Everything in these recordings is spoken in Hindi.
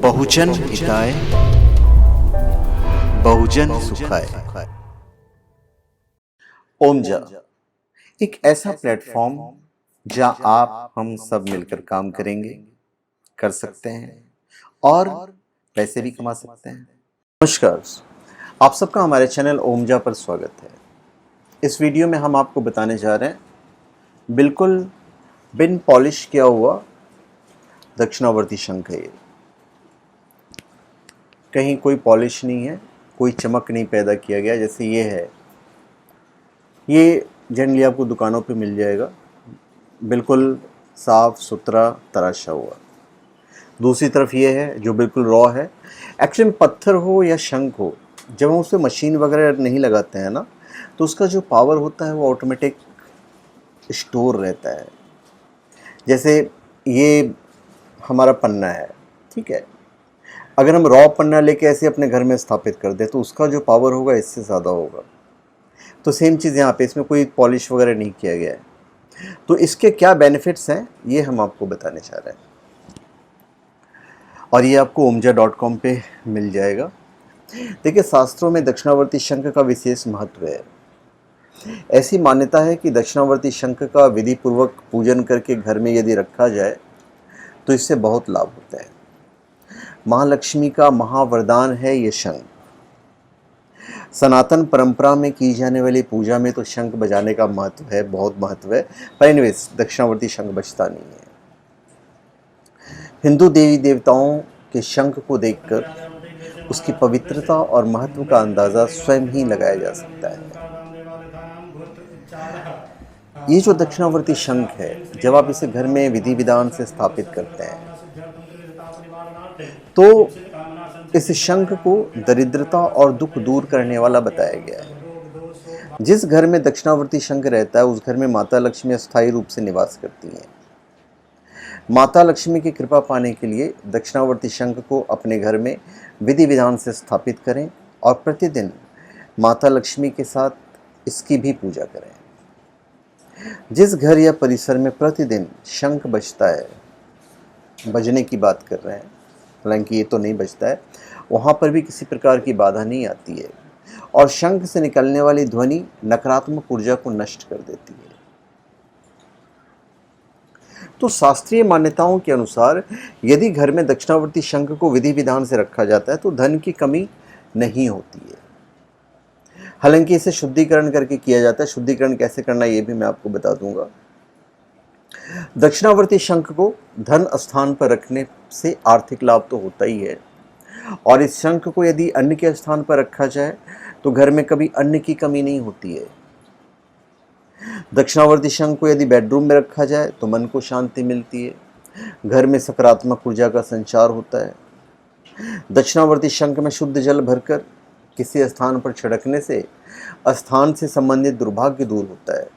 बहुजन हिताय बहुजन सुखाय। ओमजा एक ऐसा प्लेटफॉर्म जहां आप हम सब मिलकर काम करेंगे, कर सकते हैं और पैसे भी कमा सकते हैं। नमस्कार, आप सबका हमारे चैनल ओमजा पर स्वागत है। इस वीडियो में हम आपको बताने जा रहे हैं बिल्कुल बिन पॉलिश किया हुआ दक्षिणावर्ती शंख है। ये कहीं कोई पॉलिश नहीं है, कोई चमक नहीं पैदा किया गया जैसे ये है। ये जनरली आपको दुकानों पे मिल जाएगा, बिल्कुल साफ सुथरा तराशा हुआ। दूसरी तरफ ये है जो बिल्कुल रॉ है। एक्चुअली पत्थर हो या शंख हो, जब हम उस पर मशीन वगैरह नहीं लगाते हैं ना, तो उसका जो पावर होता है वो ऑटोमेटिक स्टोर रहता है। जैसे ये हमारा पन्ना है, ठीक है, अगर हम रॉ पन्ना लेके ऐसे अपने घर में स्थापित कर दें तो उसका जो पावर होगा इससे ज़्यादा होगा। तो सेम चीज़ यहाँ पे, इसमें कोई पॉलिश वगैरह नहीं किया गया है। तो इसके क्या बेनिफिट्स हैं ये हम आपको बताने चाह रहे हैं, और ये आपको omja.com पे मिल जाएगा। देखिए, शास्त्रों में दक्षिणावर्ती शंख का विशेष महत्व है। ऐसी मान्यता है कि दक्षिणावर्ती शंख का विधि पूर्वक पूजन करके घर में यदि रखा जाए तो इससे बहुत लाभ होता है। महालक्ष्मी का महावरदान है ये शंख। सनातन परंपरा में की जाने वाली पूजा में तो शंख बजाने का महत्व है, बहुत महत्व है, पर एनीवेज दक्षिणावर्ती शंख बजता नहीं है। हिंदू देवी देवताओं के शंख को देखकर उसकी पवित्रता और महत्व का अंदाजा स्वयं ही लगाया जा सकता है। ये जो दक्षिणावर्ती शंख है, जब आप इसे घर में विधि विधान से स्थापित करते हैं तो इस शंख को दरिद्रता और दुख दूर करने वाला बताया गया है। जिस घर में दक्षिणावर्ती शंख रहता है उस घर में माता लक्ष्मी अस्थायी रूप से निवास करती हैं। माता लक्ष्मी की कृपा पाने के लिए दक्षिणावर्ती शंख को अपने घर में विधि विधान से स्थापित करें और प्रतिदिन माता लक्ष्मी के साथ इसकी भी पूजा करें। जिस घर या परिसर में प्रतिदिन शंख बजता है, बजने की बात कर रहे हैं, हालांकि ये तो नहीं बजता है, वहाँ पर भी किसी प्रकार की बाधा नहीं आती है और शंख से निकलने वाली ध्वनि नकारात्मक ऊर्जा को नष्ट कर देती है। तो शास्त्रीय मान्यताओं के अनुसार यदि घर में दक्षिणावर्ती शंख को विधि विधान से रखा जाता है तो धन की कमी नहीं होती है। हालांकि इसे शुद्धिकरण करके किया जाता है। शुद्धिकरण कैसे करना ये भी मैं आपको बता दूंगा। दक्षिणावर्ती शंख को धन स्थान पर रखने से आर्थिक लाभ तो होता ही है, और इस शंख को यदि अन्न के स्थान पर रखा जाए तो घर में कभी अन्न की कमी नहीं होती है। दक्षिणावर्ती शंख को यदि बेडरूम में रखा जाए तो मन को शांति मिलती है, घर में सकारात्मक ऊर्जा का संचार होता है। दक्षिणावर्ती शंख में शुद्ध जल भरकर किसी स्थान पर छिड़कने से स्थान से संबंधित दुर्भाग्य दूर होता है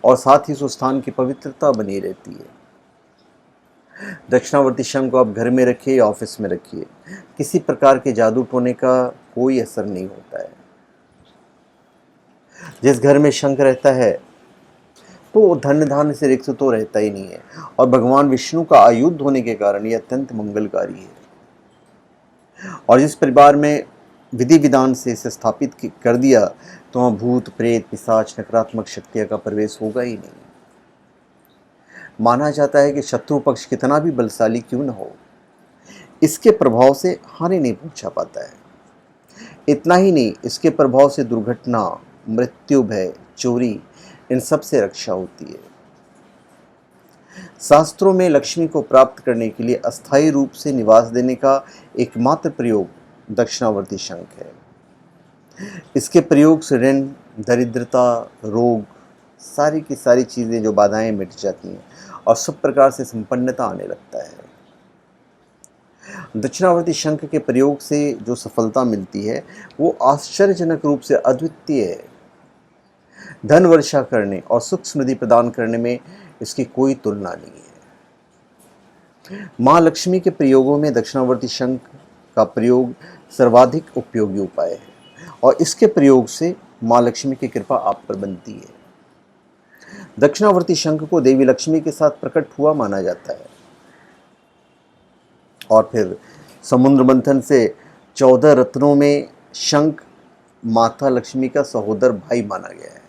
और साथ ही उस स्थान की पवित्रता बनी रहती है। दक्षिणावर्ती शंख को आप घर में रखिए या ऑफिस में रखिए, किसी प्रकार के जादू टोने का कोई असर नहीं होता है। जिस घर में शंख रहता है तो धन धान्य से रिक्त तो रहता ही नहीं है, और भगवान विष्णु का आयुध होने के कारण यह अत्यंत मंगलकारी है। और जिस परिवार में विधि विधान से इसे स्थापित कर दिया तो वहाँ भूत प्रेत पिशाच नकारात्मक शक्तियों का प्रवेश होगा ही नहीं। माना जाता है कि शत्रु पक्ष कितना भी बलशाली क्यों न हो, इसके प्रभाव से हानि नहीं पहुंचा पाता है। इतना ही नहीं, इसके प्रभाव से दुर्घटना, मृत्यु, भय, चोरी, इन सब से रक्षा होती है। शास्त्रों में लक्ष्मी को प्राप्त करने के लिए अस्थायी रूप से निवास देने का एकमात्र प्रयोग दक्षिणावर्ती शंख है। इसके प्रयोग से ऋण, दरिद्रता, रोग, सारी की सारी चीज़ें जो बाधाएं मिट जाती हैं और सब प्रकार से संपन्नता आने लगता है। दक्षिणावर्ती शंख के प्रयोग से जो सफलता मिलती है वो आश्चर्यजनक रूप से अद्वितीय है। धन वर्षा करने और सुख समृद्धि प्रदान करने में इसकी कोई तुलना नहीं है। माँ लक्ष्मी के प्रयोगों में दक्षिणावर्ती शंख का प्रयोग सर्वाधिक उपयोगी उपाय है और इसके प्रयोग से माँ लक्ष्मी की कृपा आप पर बनती है। दक्षिणावर्ती शंख को देवी लक्ष्मी के साथ प्रकट हुआ माना जाता है और फिर समुद्र मंथन से 14 रत्नों में शंख माता लक्ष्मी का सहोदर भाई माना गया है।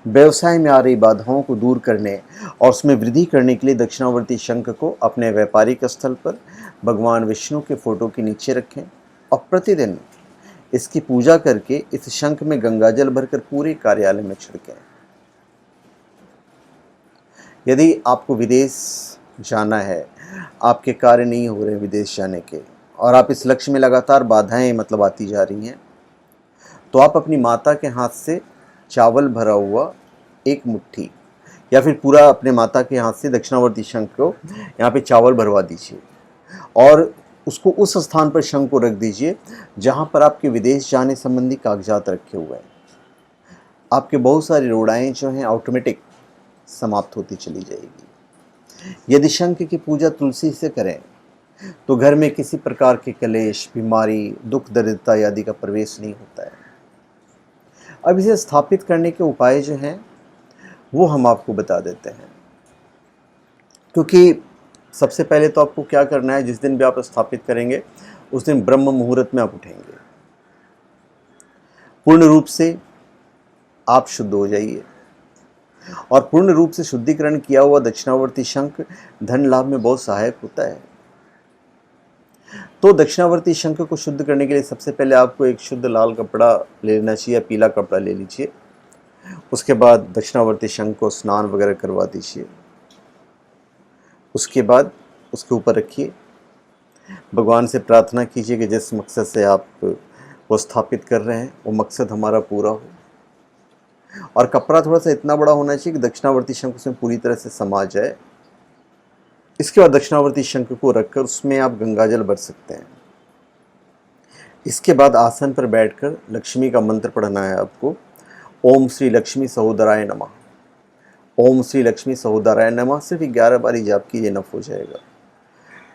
व्यवसाय में आ रही बाधाओं को दूर करने और उसमें वृद्धि करने के लिए दक्षिणावर्ती शंख को अपने व्यापारिक स्थल पर भगवान विष्णु के फोटो के नीचे रखें और प्रतिदिन इसकी पूजा करके इस शंख में गंगाजल भरकर पूरे कार्यालय में छिड़कें। यदि आपको विदेश जाना है, आपके कार्य नहीं हो रहे विदेश जाने के, और आप इस लक्ष्य में लगातार बाधाएं आती जा रही हैं, तो आप अपनी माता के हाथ से चावल भरा हुआ एक मुट्ठी या फिर पूरा अपने माता के हाथ से दक्षिणावर्ती शंख को यहाँ पे चावल भरवा दीजिए और उसको उस स्थान पर शंख को रख दीजिए जहाँ पर आपके विदेश जाने संबंधी कागजात रखे हुए हैं। आपके बहुत सारी रोड़ाएँ जो हैं ऑटोमेटिक समाप्त होती चली जाएगी। यदि शंख की पूजा तुलसी से करें तो घर में किसी प्रकार के कलेश, बीमारी, दुख, दरिद्रता आदि का प्रवेश नहीं होता है। अब इसे स्थापित करने के उपाय जो हैं वो हम आपको बता देते हैं, क्योंकि सबसे पहले तो आपको क्या करना है, जिस दिन भी आप स्थापित करेंगे उस दिन ब्रह्म मुहूर्त में आप उठेंगे। पूर्ण रूप से आप शुद्ध हो जाइए और पूर्ण रूप से शुद्धिकरण किया हुआ दक्षिणावर्ती शंख धन लाभ में बहुत सहायक होता है। तो दक्षिणावर्ती शंख को शुद्ध करने के लिए सबसे पहले आपको एक शुद्ध लाल कपड़ा ले लेना चाहिए, पीला कपड़ा ले लीजिए। उसके बाद दक्षिणावर्ती शंख को स्नान वगैरह करवा दीजिए। उसके बाद उसके ऊपर रखिए, भगवान से प्रार्थना कीजिए कि जिस मकसद से आप वो स्थापित कर रहे हैं वो मकसद हमारा पूरा हो। और कपड़ा थोड़ा सा इतना बड़ा होना चाहिए कि दक्षिणावर्ती शंख उसमें पूरी तरह से समा जाए। इसके बाद दक्षिणावर्ती शंख को रखकर उसमें आप गंगाजल भर सकते हैं। इसके बाद आसन पर बैठकर लक्ष्मी का मंत्र पढ़ना है आपको। ओम श्री लक्ष्मी सहोदराय नमः, ओम श्री लक्ष्मी सहोदराय नमः। सिर्फ 11 बार जाप कीजिए, नफ हो जाएगा।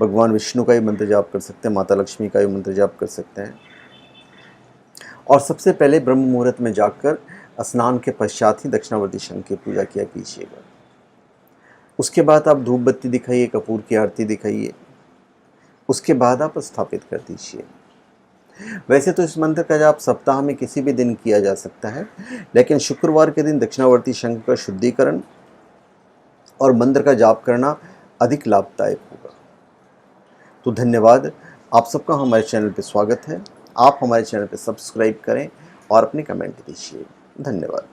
भगवान विष्णु का ही मंत्र जाप कर सकते हैं, माता लक्ष्मी का ही मंत्र जाप कर सकते हैं। और सबसे पहले ब्रह्म मुहूर्त में जाकर स्नान के पश्चात ही दक्षिणावर्ती शंख की पूजा किया कीजिएगा। उसके बाद आप धूप बत्ती दिखाइए, कपूर की आरती दिखाइए। उसके बाद आप स्थापित कर दीजिए। वैसे तो इस मंत्र का जाप सप्ताह में किसी भी दिन किया जा सकता है, लेकिन शुक्रवार के दिन दक्षिणावर्ती शंख का शुद्धिकरण और मंत्र का जाप करना अधिक लाभदायक होगा। तो धन्यवाद, आप सबका हमारे चैनल पर स्वागत है। आप हमारे चैनल पर सब्सक्राइब करें और अपने कमेंट दीजिए। धन्यवाद।